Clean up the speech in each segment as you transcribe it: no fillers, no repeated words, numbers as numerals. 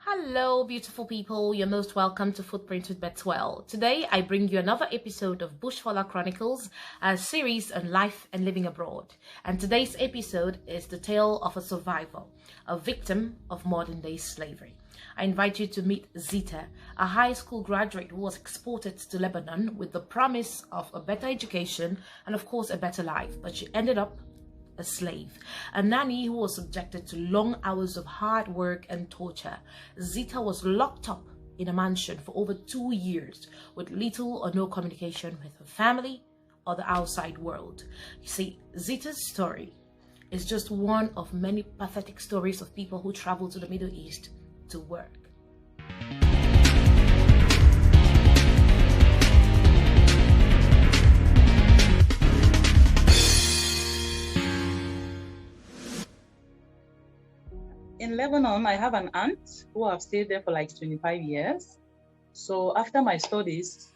Hello, beautiful people. You're most welcome to Footprint with Betwell. Today, I bring you another episode of Bushfalla Chronicles, a series on life and living abroad. And today's episode is the tale of a survivor, a victim of modern-day slavery. I invite you to meet Zita, a high school graduate who was exported to Lebanon with the promise of a better education and, of course, a better life. But she ended up a slave, a nanny who was subjected to long hours of hard work and torture. Zita was locked up in a mansion for over 2 years with little or no communication with her family or the outside world. You see, Zita's story is just one of many pathetic stories of people who travel to the Middle East to work. In Lebanon, I have an aunt who have stayed there for like 25 years. So after my studies,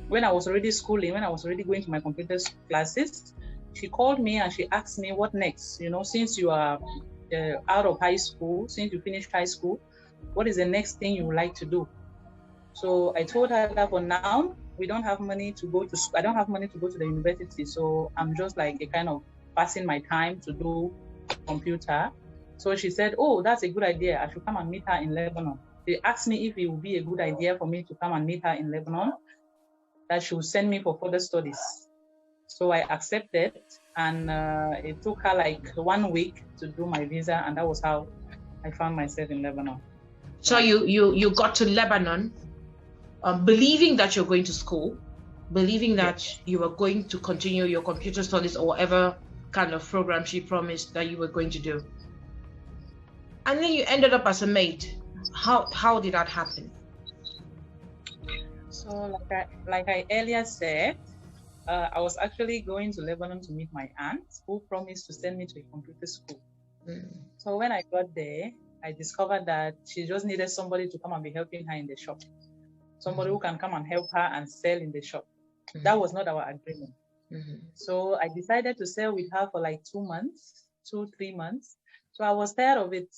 when I was already schooling, when I was already going to my computer classes, she called me and she asked me, what next? You know, since you are out of high school, since you finished high school, what is the next thing you would like to do? So I told her that for now, we don't have money to go to school. I don't have money to go to the university. So I'm just like a kind of passing my time to do computer. So she said, oh, that's a good idea. I should come and meet her in Lebanon. They asked me if it would be a good idea for me to come and meet her in Lebanon, that she would send me for further studies. So I accepted, and it took her like 1 week to do my visa, and that was how I found myself in Lebanon. So you got to Lebanon believing that you're going to school, believing that you were going to continue your computer studies or whatever kind of program she promised that you were going to do. And then you ended up as a maid. How did that happen? So like I earlier said, I was actually going to Lebanon to meet my aunt, who promised to send me to a computer school. So when I got there, I discovered that she just needed somebody to come and be helping her in the shop. Somebody who can come and help her and sell in the shop. That was not our agreement. So I decided to sell with her for like 2 months, 3 months. So I was tired of it,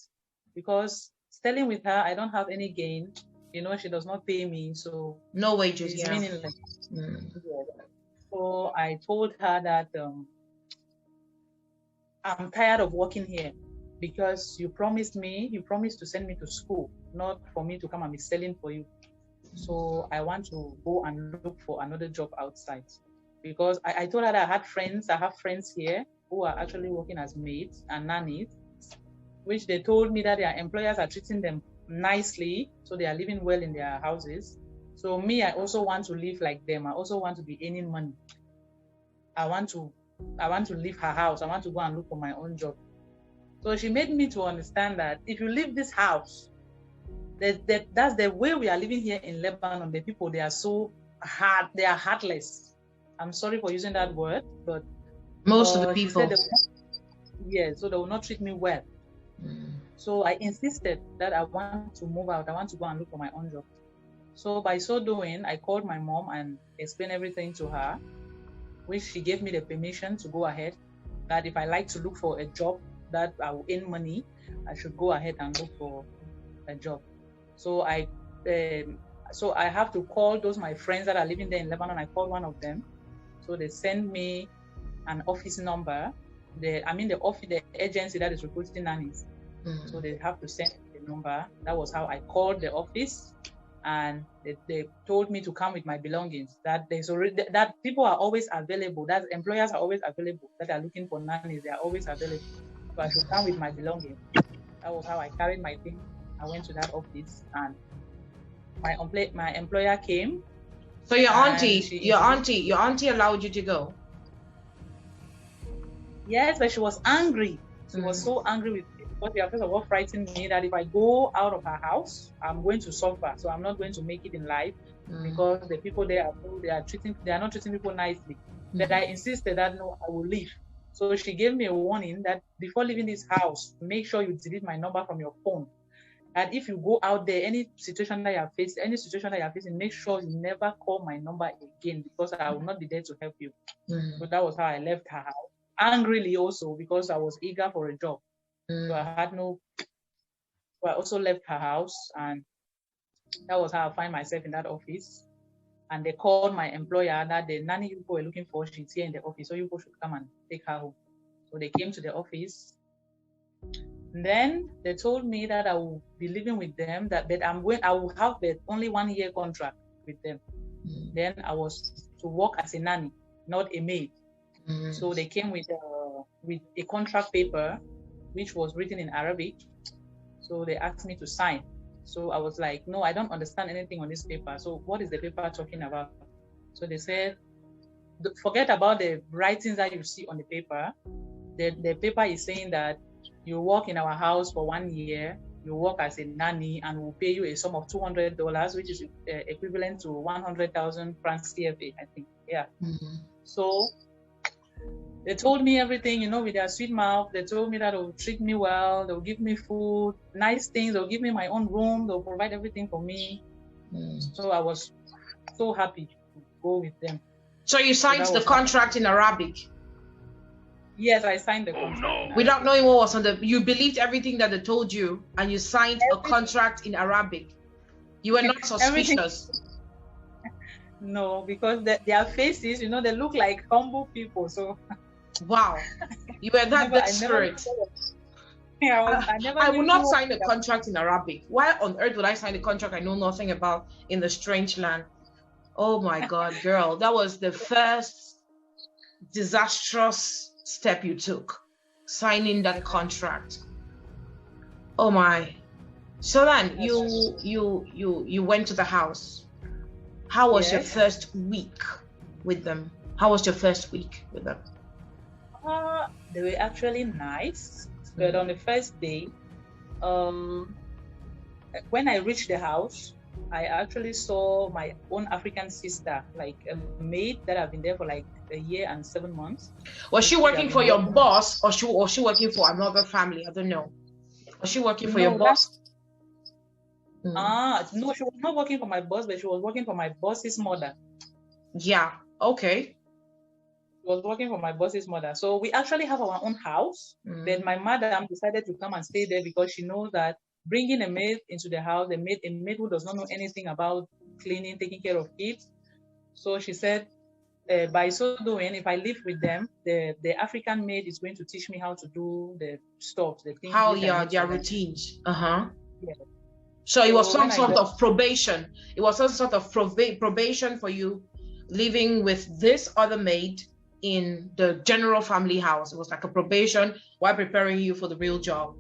because selling with her, I don't have any gain. You know, she does not pay me, so no wages. It's meaningless. So I told her that I'm tired of working here, because you promised to send me to school, not for me to come and be selling for you. So I want to go and look for another job outside, because I told her that I have friends here who are actually working as maids and nannies, which they told me that their employers are treating them nicely, so they are living well in their houses. So me, I also want to live like them. I also want to be earning money. I want to leave her house. I want to go and look for my own job. So she made me to understand that if you leave this house, that's the way we are living here in Lebanon. The people, they are so hard. They are heartless. I'm sorry for using that word, but most of the people. So they will not treat me well. So I insisted that I want to move out. I want to go and look for my own job. So by so doing, I called my mom and explained everything to her, which she gave me the permission to go ahead, that if I like to look for a job that I will earn money, I should go ahead and look for a job. So I have to call those my friends that are living there in Lebanon. I called one of them. So they sent me an office number. The agency that is recruiting nannies. So they have to send the number. That was how I called the office, and they told me to come with my belongings. That people are always available. That employers are always available. That are looking for nannies. They are always available. So I should come with my belongings. That was how I carried my things. I went to that office, and my employer came. So your auntie allowed you to go? Yes, but she was angry. She was so angry with me, because she first of all frightened me that if I go out of her house, I'm going to suffer. So I'm not going to make it in life, because the people there they are not treating people nicely. But I insisted that no, I will leave. So she gave me a warning that before leaving this house, make sure you delete my number from your phone. And if you go out there, any situation that you're facing, make sure you never call my number again, because I will not be there to help you. So that was how I left her house. Angrily also, because I was eager for a job. So I had no So I also left her house, and that was how I find myself in that office. And they called my employer that the nanny you were looking for, she's here in the office, so you should come and take her home. So they came to the office. And then they told me that I will be living with them, that I will have only 1 year contract with them. Then I was to work as a nanny, not a maid. So they came with a contract paper, which was written in Arabic. So they asked me to sign. So I was like, no, I don't understand anything on this paper. So what is the paper talking about? So they said, forget about the writings that you see on the paper. The paper is saying that you work in our house for 1 year, you work as a nanny, and we'll pay you a sum of $200, which is equivalent to 100,000 francs CFA, I think. Yeah. So they told me everything, with their sweet mouth. They told me that they'll treat me well, they'll give me food, nice things, they'll give me my own room, they'll provide everything for me. So I was so happy to go with them. So you signed the contract in Arabic? Yes, I signed the contract. Oh, no. Without knowing what was you believed everything that they told you, and you signed a contract in Arabic. You were not suspicious. No, because their faces, they look like humble people. So, wow, you were that desperate. I would not sign a contract in Arabic. Why on earth would I sign a contract I know nothing about in the strange land? Oh my God, girl, that was the first disastrous step you took, signing that contract. Oh my. So then you went to the house. How was your first week with them? How was your first week with them? They were actually nice, but on the first day, when I reached the house, I actually saw my own African sister, like a maid that have been there for like 1 year and 7 months. Was she working for your boss, or she working for another family? I don't know. Was she working for your boss? No, she was not working for my boss, but she was working for my boss's mother. Yeah, okay. She was working for my boss's mother. So we actually have our own house. But my madam decided to come and stay there because she knows that bringing a maid into the house, a maid who does not know anything about cleaning, taking care of kids. So she said, by so doing, if I live with them, the African maid is going to teach me how to do the stuff, the things. Their routines. Yeah. So it was some sort of probation. It was some sort of probation for you living with this other maid in the general family house. It was like a probation while preparing you for the real job.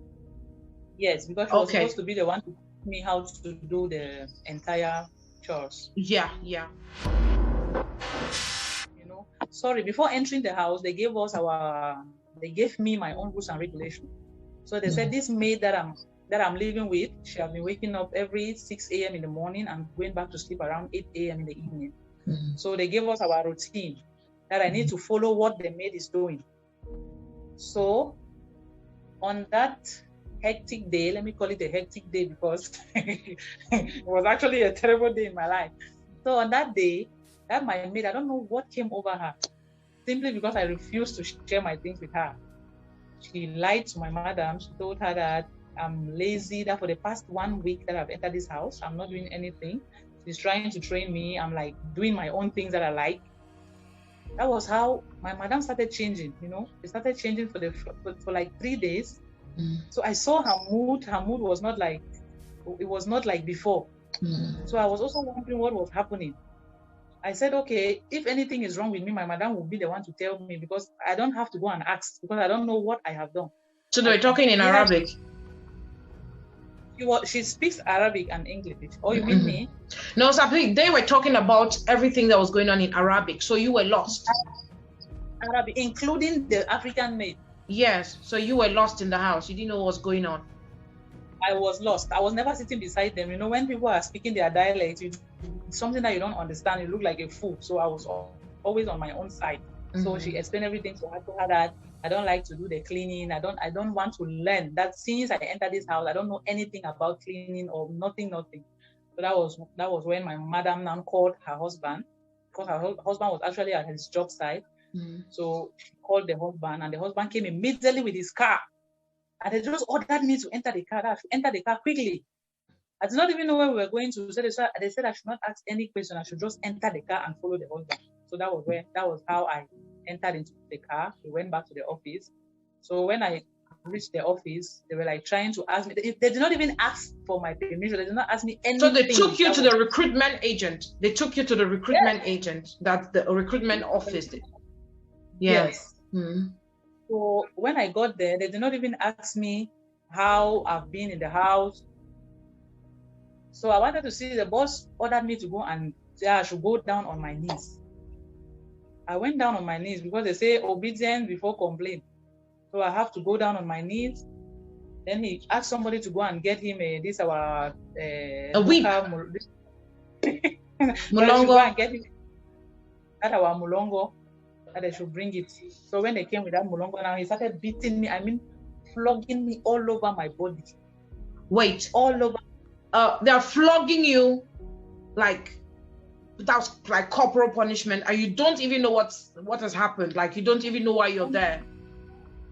Yes, because she was supposed to be the one to teach me how to do the entire chores. Yeah. Sorry, before entering the house, they gave me my own rules and regulations. So they said this maid that I'm living with, she has been waking up every 6 a.m. in the morning and going back to sleep around 8 a.m. in the evening. So they gave us our routine that I need to follow what the maid is doing. So on that hectic day, let me call it a hectic day because it was actually a terrible day in my life. So on that day, that my maid, I don't know what came over her, simply because I refused to share my things with her. She lied to my madam. She told her that I'm lazy, that for the past 1 week that I've entered this house, I'm not doing anything. She's trying to train me. I'm like doing my own things that I like. That was how my madam started changing, It started changing for like 3 days. So I saw her mood. Her mood was not like, it was not like before. So I was also wondering what was happening. I said, okay, if anything is wrong with me, my madam will be the one to tell me because I don't have to go and ask because I don't know what I have done. So they were talking in Arabic? She speaks Arabic and English. Oh, you mean me? No, they were talking about everything that was going on in Arabic. So you were lost. Arabic, including the African maid. Yes. So you were lost in the house. You didn't know what was going on. I was lost. I was never sitting beside them. When people are speaking their dialect, something that you don't understand, you look like a fool. So I was always on my own side. So she explained everything to her that I don't like to do the cleaning. I don't want to learn that since I entered this house, I don't know anything about cleaning or nothing. So that was when my madam now called her husband, because her husband was actually at his job site. So she called the husband, and the husband came immediately with his car. And they just ordered me to enter the car. I should enter the car quickly. I did not even know where we were going to. So they said I should not ask any question. I should just enter the car and follow the husband. So that was how I entered into the car. We went back to the office. So when I reached the office, they were like trying to ask me. They did not even ask for my permission. They did not ask me anything. So they took you to the recruitment agent. They took you to the recruitment agent. That's the recruitment office. Yes. Mm-hmm. So when I got there, they did not even ask me how I've been in the house. So I wanted to see, the boss ordered me to go and say I should go down on my knees. I went down on my knees because they say obedience before complaint. So I have to go down on my knees. Then he asked somebody to go and get him a whip. Mulongo. And get him at our mulongo, that they should bring it. So when they came with that mulongo, now he started beating me. I mean, flogging me all over my body. Wait, all over. They're flogging you like that's like corporal punishment, and you don't even know what has happened. Like you don't even know why you're there.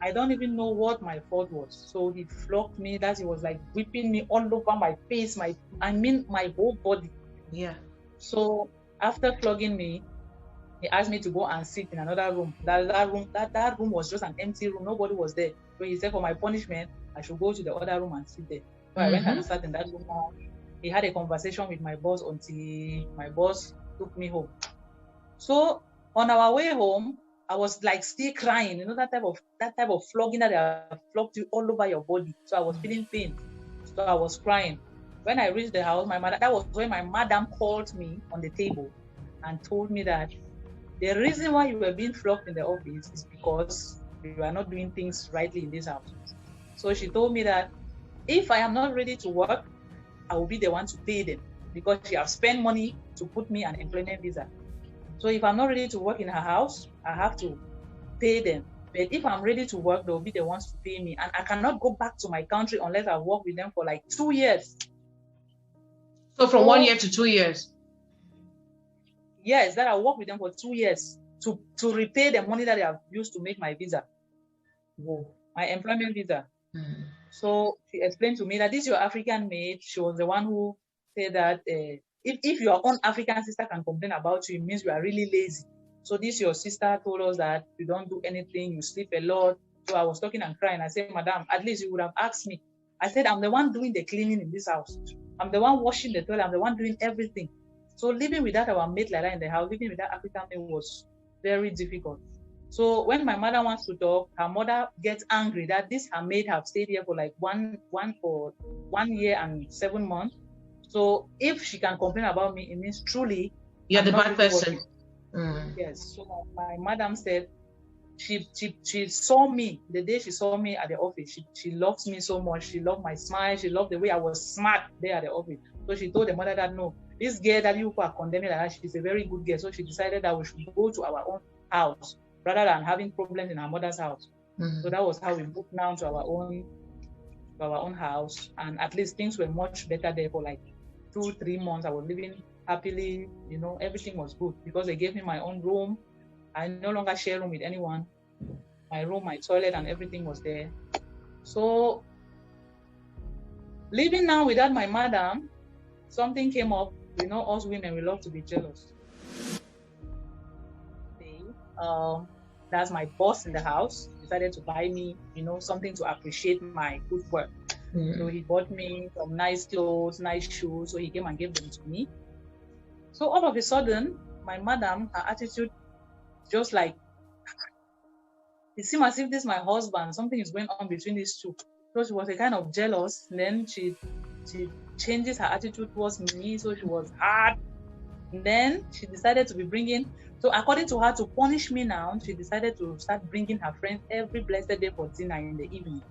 I don't even know what my fault was. So he flogged me. That he was like whipping me all over my face, my whole body. Yeah. So after flogging me, he asked me to go and sit in another room. That room was just an empty room. Nobody was there. So he said for my punishment, I should go to the other room and sit there. So I went and sat in that room. He had a conversation with my boss until my boss took me home. So on our way home, I was like still crying, you know, that type of flogging that they flogged you all over your body. So I was feeling pain. So I was crying. When I reached the house, that was when my madam called me on the table and told me that the reason why you were being flogged in the office is because you are not doing things rightly in this house. So she told me that if I am not ready to work, I will be the one to pay them because she has spent money to put me on employment visa. So if I'm not ready to work in her house, I have to pay them. But if I'm ready to work, they'll be the ones to pay me. And I cannot go back to my country unless I work with them for like 2 years. So from 1 year to 2 years? Yes, that I work with them for 2 years to repay the money that they have used to make my visa. Whoa. My employment visa. Mm. So she explained to me that this is your African maid. She was the one who said that if your own African sister can complain about you, it means you are really lazy. So this your sister told us that you don't do anything, you sleep a lot. So I was talking and crying. I said, Madam, at least you would have asked me. I said, I'm the one doing the cleaning in this house. I'm the one washing the toilet. I'm the one doing everything. So living without our maid like that in the house, living with that African maid was very difficult. So when my mother wants to talk, her mother gets angry that this her maid have stayed here for like one year and 7 months. So if she can complain about me, it means truly you're the bad person. Yes. So my madam said she saw me the day she saw me at the office. She loved me so much. She loved my smile. She loved the way I was smart there at the office. So she told the mother that no, this girl that you are condemning like that, she's a very good girl. So she decided that we should go to our own house rather than having problems in her mother's house. So that was how we moved now to our own house, and at least things were much better there for like 2-3 months. I was living happily, you know, everything was good because they gave me my own room. I no longer share room with anyone. My room, my toilet, and everything was there. So living now without my madam, something came up. You know, us women, we love to be jealous. That's my boss in the house decided to buy me, you know, something to appreciate my good work. So he bought me some nice clothes, nice shoes. So he came and gave them to me. So all of a sudden, my madam, her attitude just like, it seemed as if this is my husband, something is going on between these two. So she was a kind of jealous. And then she changes her attitude towards me. So she was hard. And then she decided to be bringing, so according to her, to punish me now, she decided to start bringing her friends every blessed day for dinner in the evening.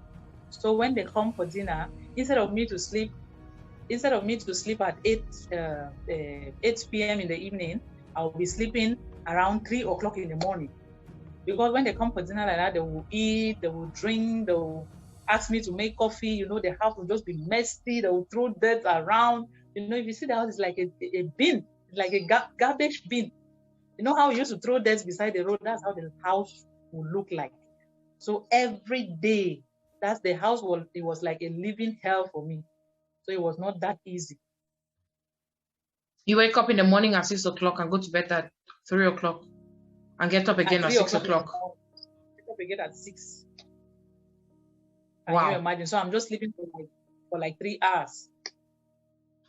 So when they come for dinner, instead of me to sleep at 8 p.m. in the evening, I'll be sleeping around 3 o'clock in the morning. Because when they come for dinner like that, they will eat, they will drink, they will ask me to make coffee. You know, the house will just be messy. They will throw dirt around. You know, if you see the house, it's like a bin, like a garbage bin. You know how we used to throw dirt beside the road? That's how the house will look like. So every day, that's the house was like a living hell for me. So it was not that easy. You wake up in the morning at 6 o'clock and go to bed at 3 o'clock and get up again at 6 o'clock. Get up again at 6. Wow. Can you imagine? So I'm just sleeping for like 3 hours.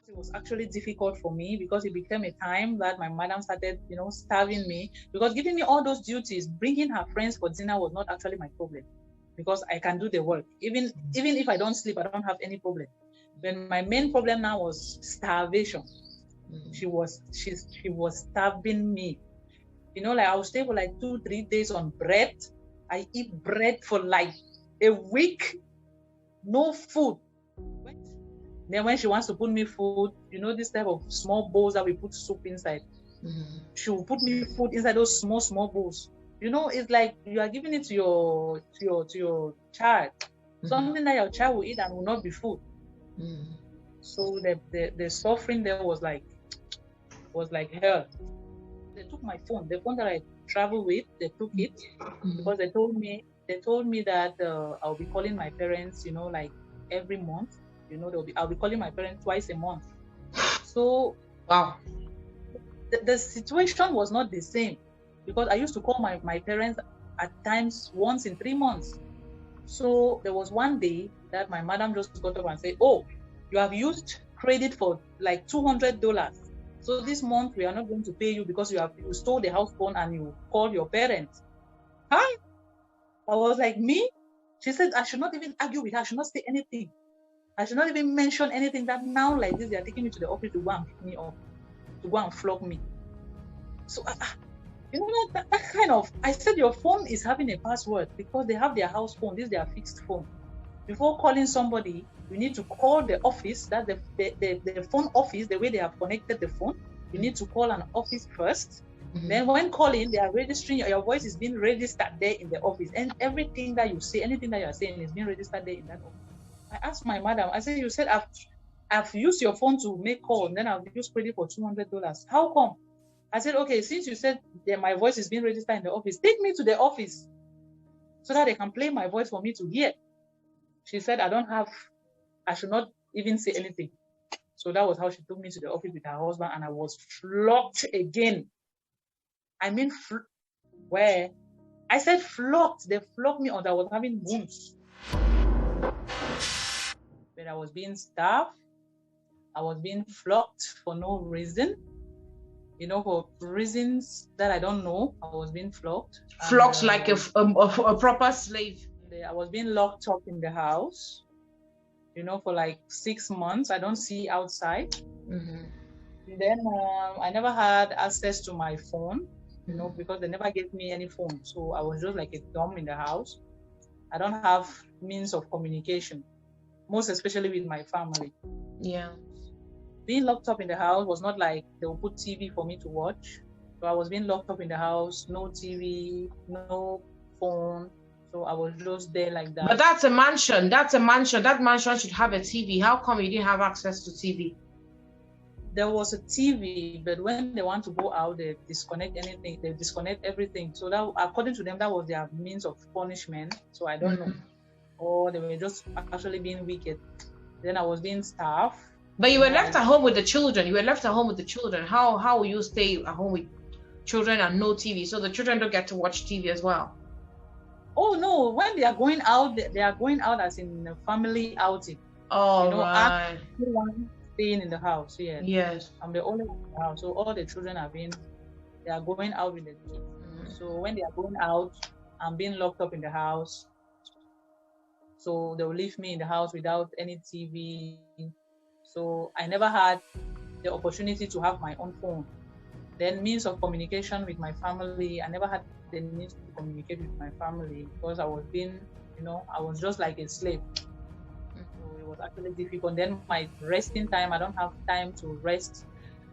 It was actually difficult for me because it became a time that my madam started, starving me, because giving me all those duties, bringing her friends for dinner was not actually my problem, because I can do the work. Even if I don't sleep, I don't have any problem. But my main problem now was starvation. She was starving me. Like I will stay for like 2-3 days on bread. I eat bread for like a week, no food. Then when she wants to put me food, this type of small bowls that we put soup inside, she will put me food inside those small bowls. It's like you are giving it to your child, something that your child will eat and will not be food. So the suffering there was like hell. They took my phone, the phone that I travel with. They took it because they told me that I'll be calling my parents, like every month. I'll be calling my parents twice a month. So wow, the situation was not the same, because I used to call my parents at times once in 3 months. So there was one day that my madam just got up and said, "Oh, you have used credit for like $200. So this month we are not going to pay you because you stole the house phone and you called your parents." Huh? I was like, me? She said I should not even argue with her. I should not say anything. I should not even mention anything, that now like this, they are taking me to the office to go and pick me up, to go and flog me. So, that kind of, I said, your phone is having a password because they have their house phone. This is their fixed phone. Before calling somebody, you need to call the office, that the phone office, the way they have connected the phone. You need to call an office first. Then when calling, they are registering, your voice is being registered there in the office. And everything that you say, anything that you are saying is being registered there in that office. I asked my madam, I said, you said I've used your phone to make calls, and then I've used credit for $200. How come? I said, okay, since you said that my voice is being registered in the office, take me to the office so that they can play my voice for me to hear. She said, I should not even say anything. So that was how she took me to the office with her husband, and I was flogged again. I mean, where? I said flogged. They flogged me until I was having wounds. But I was being starved. I was being flogged for no reason. For reasons that I don't know. I was being flogged. Flogged like a proper slave. I was being locked up in the house, for like 6 months. I don't see outside. Then I never had access to my phone, because they never gave me any phone. So I was just like a dumb in the house. I don't have means of communication, most especially with my family. Yeah. Being locked up in the house was not like they will put TV for me to watch. So I was being locked up in the house, no TV, no phone. So I was just there like that. But that's a mansion. That mansion should have a TV. How come you didn't have access to TV? There was a TV, but when they want to go out, they disconnect anything. They disconnect everything. So that, according to them, that was their means of punishment. So I don't know. Or they were just actually being wicked. Then I was being starved. But you were left at home with the children. How will you stay at home with children and no TV? So the children don't get to watch TV as well. Oh no! When they are going out, they are going out as in a family outing. Oh, right. I'm staying in the house. Yes. I'm the only one in the house. So all the children they are going out with the kids. So when they are going out, I'm being locked up in the house. So they will leave me in the house without any TV. So I never had the opportunity to have my own phone. Then means of communication with my family, I never had the need to communicate with my family because I was being, I was just like a slave. So it was actually difficult. Then my resting time, I don't have time to rest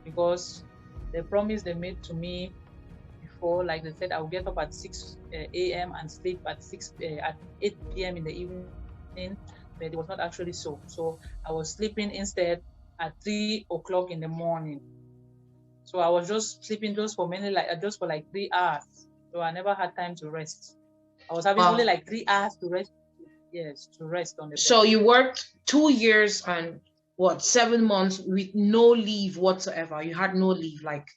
because the promise they made to me before, like they said, I will get up at 6 a.m. and sleep at 8 p.m. in the evening. But it was not actually so. So I was sleeping instead at 3 o'clock in the morning. So I was just sleeping just for 3 hours. So I never had time to rest. I was having only like 3 hours to rest. Yes, to rest on the bed. So you worked 2 years and what, 7 months with no leave whatsoever. You had no leave, like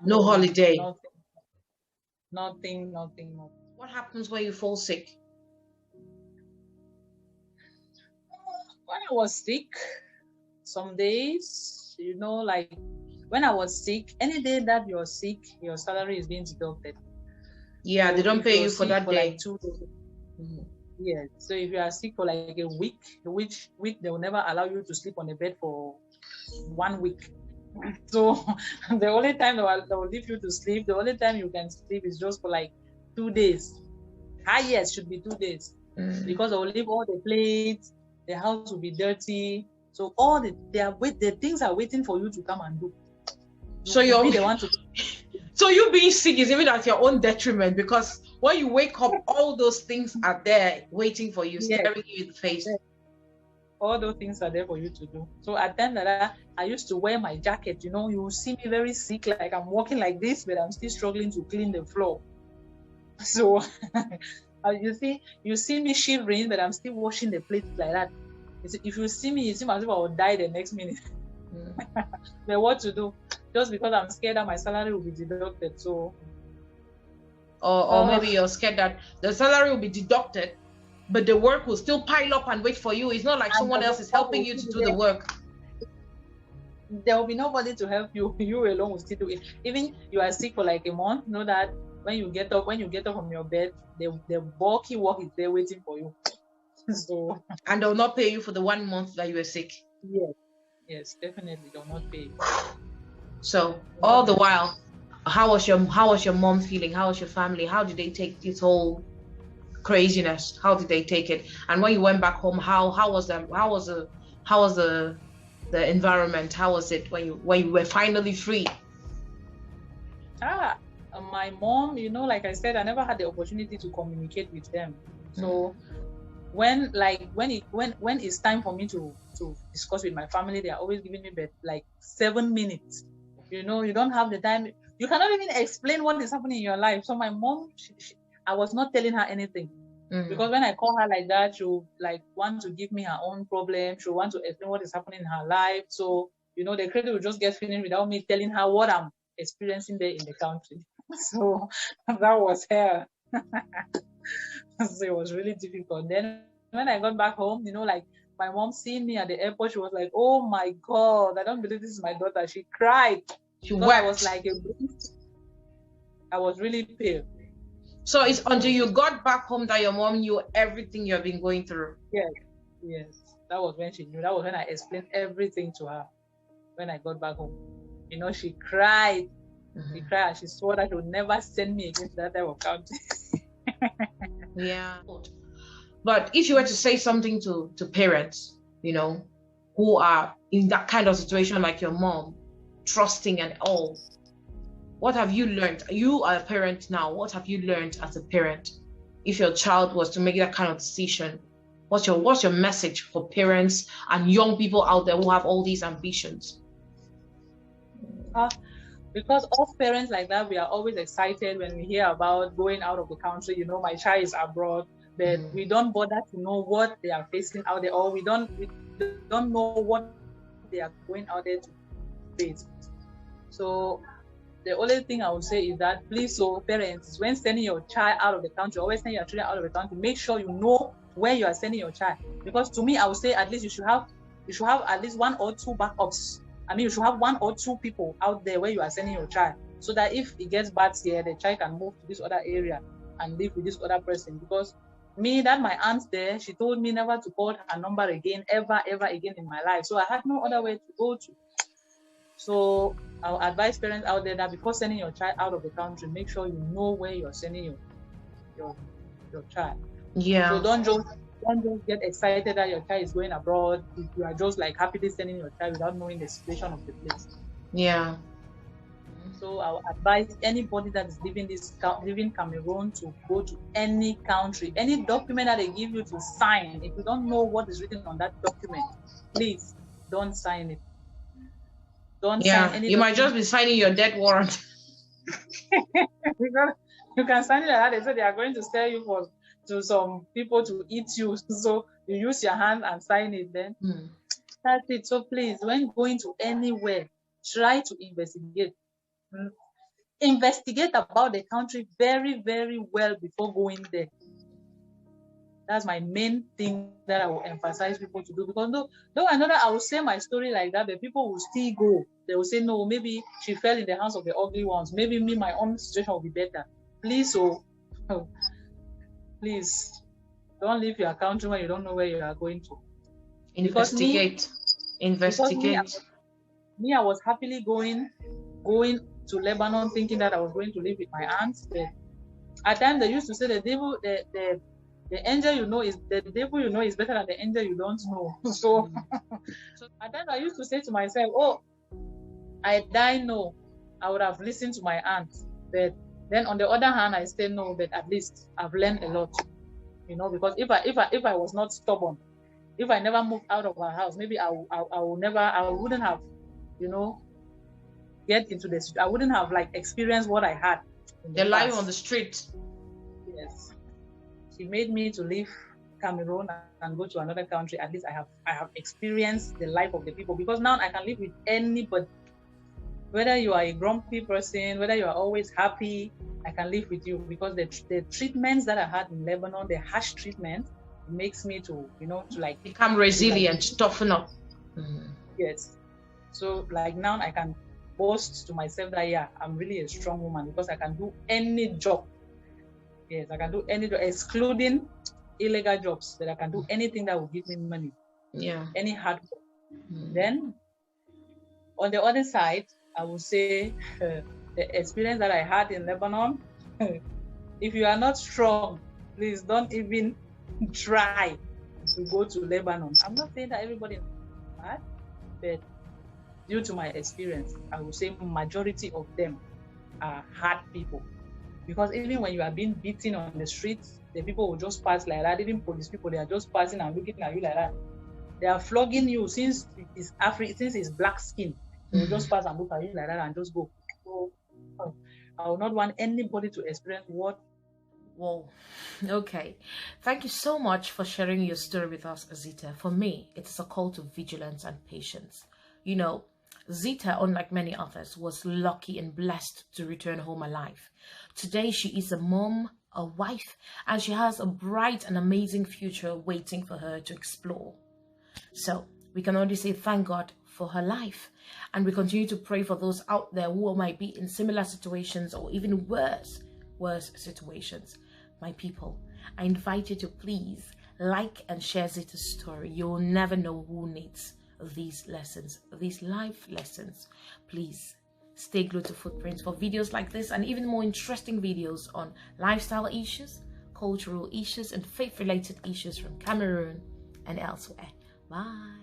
no holiday. Nothing. What happens when you fall sick? When I was sick, some days, like when I was sick, any day that you're sick, your salary is being deducted. Yeah, so they don't pay you for that day. Like 2 days. Yeah. So if you are sick for like a week, which week they will never allow you to sleep on the bed for 1 week. So the only time they will leave you to sleep, the only time you can sleep is just for like 2 days. Highest should be 2 days. Because they will leave all the plates, the house will be dirty. So all the things are waiting for you to come and do. So so you being sick is even at your own detriment, because when you wake up, all those things are there waiting for you, staring you in the face. All those things are there for you to do. So at the end of that, I used to wear my jacket. You see me very sick, like I'm walking like this, but I'm still struggling to clean the floor. So you see me shivering, but I'm still washing the plates like that. If you see me, it seems as if I will die the next minute. But what to do? Just because I'm scared that my salary will be deducted. So, or maybe you're scared that the salary will be deducted, but the work will still pile up and wait for you. It's not like someone else is helping you to do the work. There will be nobody to help you. You alone will still do it. Even you are sick for like a month, know that when you get up from your bed, the bulky work is there waiting for you. So, and they'll not pay you for the 1 month that you were sick. Yes, definitely they'll not pay you. So all the while, how was your mom feeling? How was your family? How did they take this whole craziness? How did they take it? And when you went back home, how was the environment? How was it when you were finally free? My mom, like I said, I never had the opportunity to communicate with them. So when it's time for me to discuss with my family, they are always giving me like 7 minutes. You don't have the time. You cannot even explain what is happening in your life. So my mom, I was not telling her anything. Because when I call her like that, she'll like want to give me her own problem. She'll want to explain what is happening in her life. So, the credit will just get finished without me telling her what I'm experiencing there in the country. So that was her. So it was really difficult. Then when I got back home, like my mom seeing me at the airport, she was like, "Oh my God, I don't believe this is my daughter." She cried. She wept. I was like I was really pale. So it's until you got back home that your mom knew everything you've been going through. Yes. That was when she knew. That was when I explained everything to her. When I got back home, she cried. She cried. She swore that she would never send me again to that type of country. Yeah. But if you were to say something to parents, who are in that kind of situation like your mom, trusting and all, what have you learned? You are a parent now. What have you learned as a parent? If your child was to make that kind of decision, what's your message for parents and young people out there who have all these ambitions? Because all parents like that, we are always excited when we hear about going out of the country. My child is abroad, but we don't bother to know what they are facing out there, or we don't know what they are going out there to face. So the only thing I would say is that please, so parents, when sending your child out of the country, always send your children out of the country, make sure you know where you are sending your child. Because to me, I would say at least you should have at least 1 or 2 backups. I mean, you should have 1 or 2 people out there where you are sending your child, so that if it gets bad here, the child can move to this other area and live with this other person. Because my aunt there, she told me never to call her number again, ever again in my life. So I had no other way to go to. So I'll advise parents out there that before sending your child out of the country, make sure you know where you're sending your child. Yeah. So don't just get excited that your child is going abroad. If you are just like happily sending your child without knowing the situation of the place. Yeah. So I'll advise anybody that is living Cameroon to go to any country, any document that they give you to sign. If you don't know what is written on that document, please don't sign it. Don't sign any. You might just be signing your death warrant. You can sign it like that. They say they are going to sell you for to some people to eat you. So you use your hand and sign it then. That's it. So please, when going to anywhere, try to investigate. Investigate about the country very, very well before going there. That's my main thing that I will emphasize people to do. Because though another, I will say my story like that, but people will still go. They will say, no, maybe she fell in the hands of the ugly ones. Maybe me, my own situation will be better. Please, please, don't leave your country when you don't know where you are going to. Investigate. Investigate. I was happily going to Lebanon, thinking that I was going to live with my aunts. But at times they used to say the devil, the angel you know is the devil you know is better than the angel you don't know. So at times I used to say to myself, oh, I die, no, I would have listened to my aunt. But then on the other hand, I say no, but at least I've learned a lot, because if I was not stubborn, if I never moved out of our house, maybe I wouldn't have, get into this. I wouldn't have experienced what I had. The life on the street. Yes. She made me to leave Cameroon and go to another country. At least I have experienced the life of the people, because now I can live with anybody. Whether you are a grumpy person, whether you are always happy, I can live with you, because the treatments that I had in Lebanon, the harsh treatment, makes me to become resilient, toughen up. Yes. So now I can boast to myself that I'm really a strong woman, because I can do any job. Yes, I can do any job, excluding illegal jobs, but I can do anything that will give me money. Yeah. Any hard work. Then on the other side, I would say the experience that I had in Lebanon, if you are not strong, please don't even try to go to Lebanon. I'm not saying that everybody is bad, but due to my experience, I would say majority of them are hard people. Because even when you are being beaten on the streets, the people will just pass like that. Even police people, they are just passing and looking at you like that. They are flogging you since it's black skin. They will just pass and look at you like that and just go. So I would not want anybody to experience what. Whoa. Okay. Thank you so much for sharing your story with us, Zita. For me, it is a call to vigilance and patience. Zita, unlike many others, was lucky and blessed to return home alive. Today, she is a mom, a wife, and she has a bright and amazing future waiting for her to explore. So, we can only say thank God for her life, and we continue to pray for those out there who might be in similar situations or even worse situations. My people, I invite you to please like and share Zita's story. You'll never know who needs these lessons, these life lessons. Please stay glued to Footprints for videos like this and even more interesting videos on lifestyle issues, cultural issues, and faith-related issues from Cameroon and elsewhere. Bye.